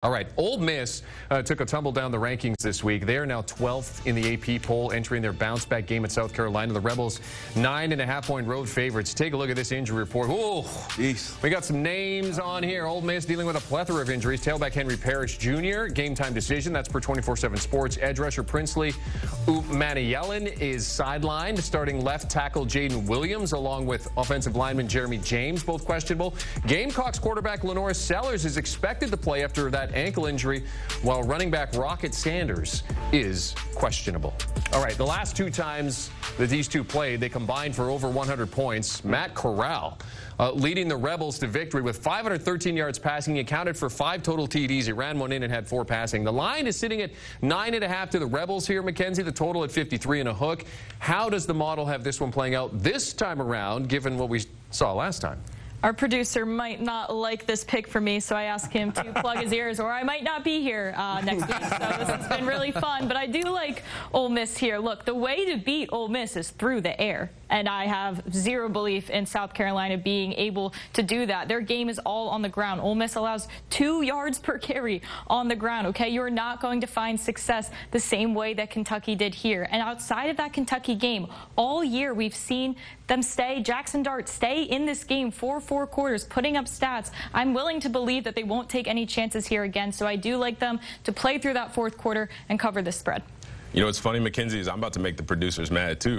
All right, Ole Miss took a tumble down the rankings this week. They are now 12th in the AP poll, entering their bounce-back game at South Carolina. The Rebels, 9.5-point road favorites. Take a look at this injury report. Oh, we got some names on here. Ole Miss dealing with a plethora of injuries. Tailback Henry Parrish Jr., game-time decision. That's per 24/7 Sports. Edge rusher Princely Umaniyelen is sidelined. Starting left tackle Jaden Williams, along with offensive lineman Jeremy James, both questionable. Gamecocks quarterback Lenore Sellers is expected to play after that ankle injury, while running back Rocket Sanders is questionable. All right, the last two times that these two played, they combined for over 100 points. Matt Corral leading the Rebels to victory with 513 yards passing. He accounted for 5 total TDs. He ran one in and had 4 passing. The line is sitting at 9.5 to the Rebels here, Mackenzie. The total at 53 and a hook. How does the model have this one playing out this time around, given what we saw last time? Our producer might not like this pick for me, so I asked him to plug his ears, or I might not be here next week. So this has been really fun, but I do like Ole Miss here. Look, the way to beat Ole Miss is through the air, and I have zero belief in South Carolina being able to do that. Their game is all on the ground. Ole Miss allows 2 yards per carry on the ground, okay? You're not going to find success the same way that Kentucky did here. And outside of that Kentucky game, all year we've seen them Jackson Dart stay in this game for 4 quarters, putting up stats. I'm willing to believe that they won't take any chances here again, so I do like them to play through that 4th quarter and cover the spread. You know what's funny, Mackenzie, is I'm about to make the producers mad, too.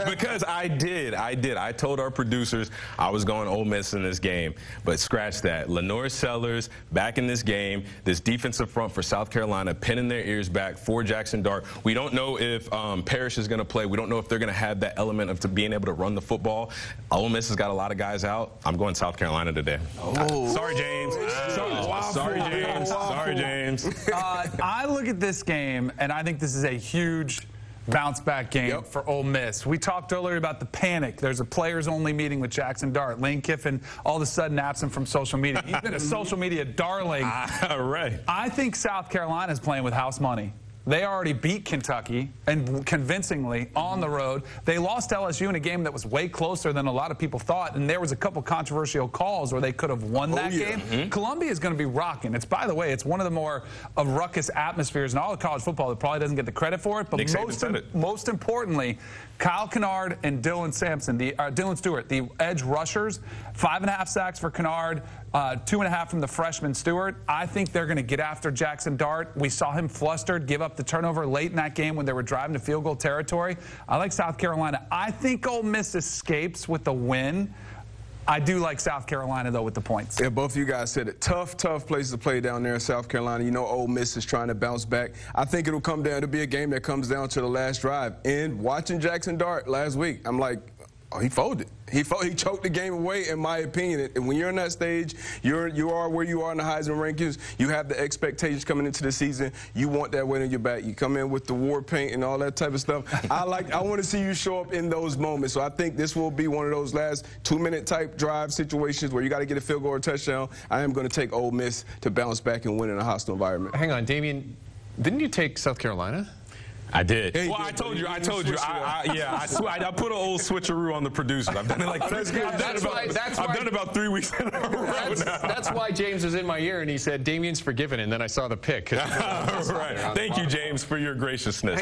Because I did. I told our producers I was going Ole Miss in this game. But scratch that. Lenore Sellers back in this game. This defensive front for South Carolina pinning their ears back for Jackson Dart. We don't know if Parrish is going to play. We don't know if they're going to have that element of being able to run the football. Ole Miss has got a lot of guys out. I'm going South Carolina today. Oh. Sorry, James. Sorry, James. Sorry, James. I look at this game, and I think this is a huge bounce-back game for Ole Miss. We talked earlier about the panic. There's a players-only meeting with Jackson Dart. Lane Kiffin all of a sudden absent from social media. He's been a social media darling. Right. I think South Carolina's playing with house money. They already beat Kentucky, and convincingly, on the road. They lost LSU in a game that was way closer than a lot of people thought, and there was a couple controversial calls where they could have won that game. Columbia is going to be rocking. It's, by the way, it's one of the more ruckus atmospheres in all of college football that probably doesn't get the credit for it. But most importantly, Kyle Kennard and Dylan Stewart, the edge rushers, 5.5 sacks for Kennard, 2.5 from the freshman Stewart. I think they're going to get after Jackson Dart. We saw him flustered, give up the turnover late in that game when they were driving to field goal territory. I like South Carolina. I think Ole Miss escapes with the win. I do like South Carolina, though, with the points. Yeah, both of you guys said it. Tough place to play down there in South Carolina. You know, Ole Miss is trying to bounce back. I think it'll come down to be a game that comes down to the last drive. And watching Jackson Dart last week, I'm like, oh, he folded. He choked the game away, in my opinion. And when you're in that stage, you are where you are in the Heisman rankings. You have the expectations coming into the season. You want that weight on your back. You come in with the war paint and all that type of stuff. I want to see you show up in those moments. So I think this will be one of those last 2-minute type drive situations where you got to get a field goal or touchdown. I am going to take Ole Miss to bounce back and win in a hostile environment. Hang on, Damien, didn't you take South Carolina? I did. Yeah, well, I told you. I swear, I put an old switcheroo on the producers. I've done it like I've done it about 3 weeks in a row now. That's why James was in my ear and he said, Damien's forgiven, and then I saw the pick. Right. Thank you, James, for your graciousness.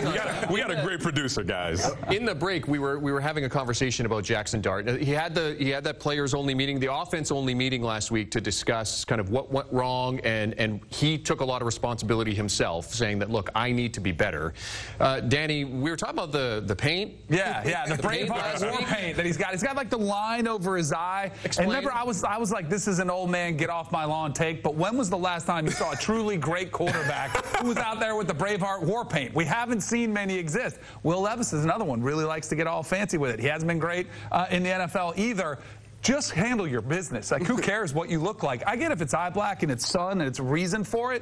We got a great producer, guys. In the break, we were having a conversation about Jackson Dart. He had that players-only meeting, the offense-only meeting last week to discuss kind of what went wrong, and he took a lot of responsibility himself, saying that, look, I need to be better. Danny, we were talking about the paint. Yeah, the Braveheart war paint that he's got. He's got like the line over his eye. Explain. And remember, I was like, this is an old man, get off my lawn take. But when was the last time you saw a truly great quarterback who was out there with the Braveheart war paint? We haven't seen many exist. Will Levis is another one. Really likes to get all fancy with it. He hasn't been great in the NFL either. Just handle your business. Like, who cares what you look like? I get if it's eye black and it's sun and it's a reason for it.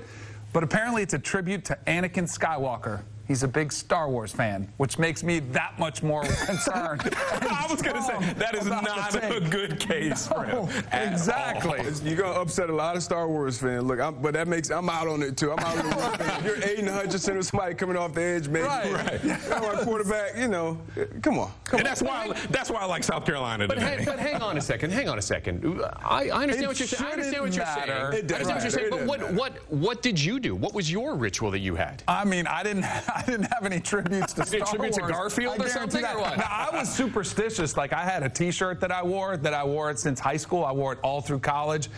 But apparently it's a tribute to Anakin Skywalker. he's a big Star Wars fan, which makes me that much more concerned. I was going to say, that is not a good case for him. Exactly. You're going to upset a lot of Star Wars fans. Look, but I'm out on it, too. I'm out on it. If you're Aiden Hutchinson or somebody coming off the edge, maybe. Right. Our quarterback, you know, come on. And that's why I like South Carolina today. But hang on a second. I understand what you're saying. I understand what you're saying. I understand what you're saying. But what did you do? What was your ritual that you had? I mean, I didn't have any tributes to Star Wars. Tribute to Garfield or something, or what? Now, I was superstitious. Like, I had a T-shirt that I wore it since high school. I wore it all through college.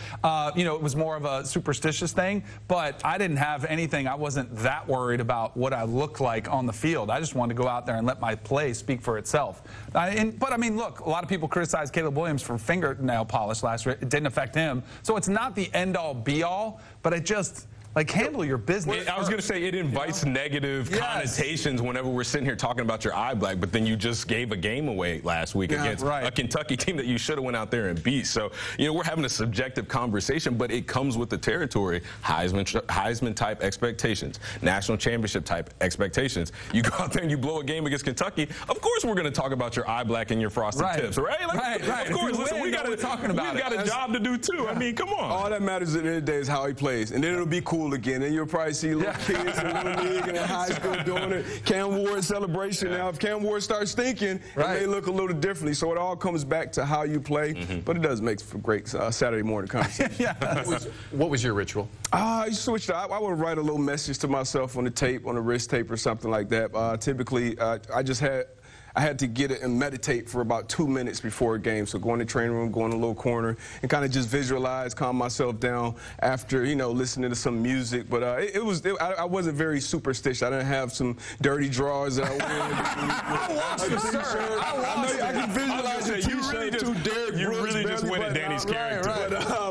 You know, it was more of a superstitious thing, but I didn't have anything. I wasn't that worried about what I looked like on the field. I just wanted to go out there and let my play speak for itself. But, I mean, look, a lot of people criticized Caleb Williams for fingernail polish last year. It didn't affect him. So it's not the end-all, be-all, but it just... like, handle your business. I was going to say, it invites negative connotations whenever we're sitting here talking about your eye black, but then you just gave a game away last week against a Kentucky team that you should have went out there and beat. So, you know, we're having a subjective conversation, but it comes with the territory. Heisman-type expectations, national championship-type expectations. You go out there and you blow a game against Kentucky, of course we're going to talk about your eye black and your frosted tips, right? Like, right. Of course, listen, we got a job to do, too. I mean, come on. All that matters at the end of the day is how he plays, and then it'll be cool again, and you'll probably see little kids in Little League and in high school doing it. Cam Ward celebration now. If Cam Ward starts stinking, it may look a little differently. So it all comes back to how you play, but it does make for great Saturday morning conversation. What was your ritual? I switched up. I would write a little message to myself on the tape, on the wrist tape or something like that. Typically, I had to get it and meditate for about 2 minutes before a game. So go in the training room, go in a little corner, and kind of just visualize, calm myself down after, you know, listening to some music. But I wasn't very superstitious. I didn't have some dirty drawers that I wore. I can visualize the T-shirt. You really just went at Danny's character.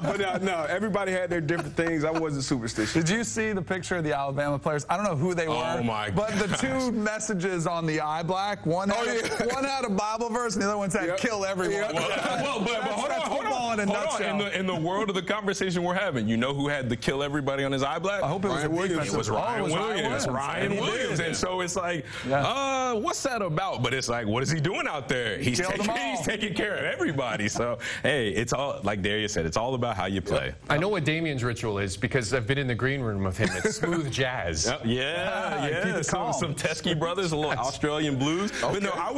But no, everybody had their different things. I wasn't superstitious. Did you see the picture of the Alabama players? I don't know who they were. Oh, my But the two messages on the eye black, one had a Bible verse and the other one said, kill everyone. Well, but hold on. In the world of the conversation we're having, you know who had the kill everybody on his eye black? I hope it was Ryan Williams. It was Ryan Williams. Ryan Williams. And so it's like, what's that about? But it's like, what is he doing out there? He's taking care of everybody. So, hey, it's all, like Darius said, it's all about how you play. I know what Damien's ritual is because I've been in the green room with him. It's smooth jazz. Some Teskey brothers, a little Australian blues. But no, I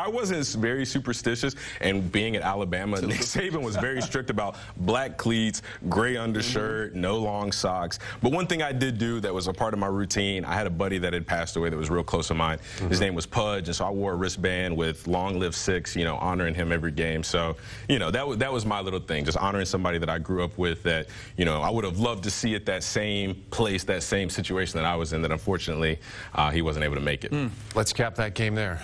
wasn't very superstitious, and being at Alabama, Nick Saban was very strict about black cleats, gray undershirt, no long socks. But one thing I did do that was a part of my routine, I had a buddy that had passed away that was real close to mine. His name was Pudge, and so I wore a wristband with Long Live 6, you know, honoring him every game. So, you know, that was my little thing, just honoring somebody that I grew up with that, you know, I would have loved to see at that same place, that same situation that I was in, that unfortunately he wasn't able to make it. Let's cap that game there.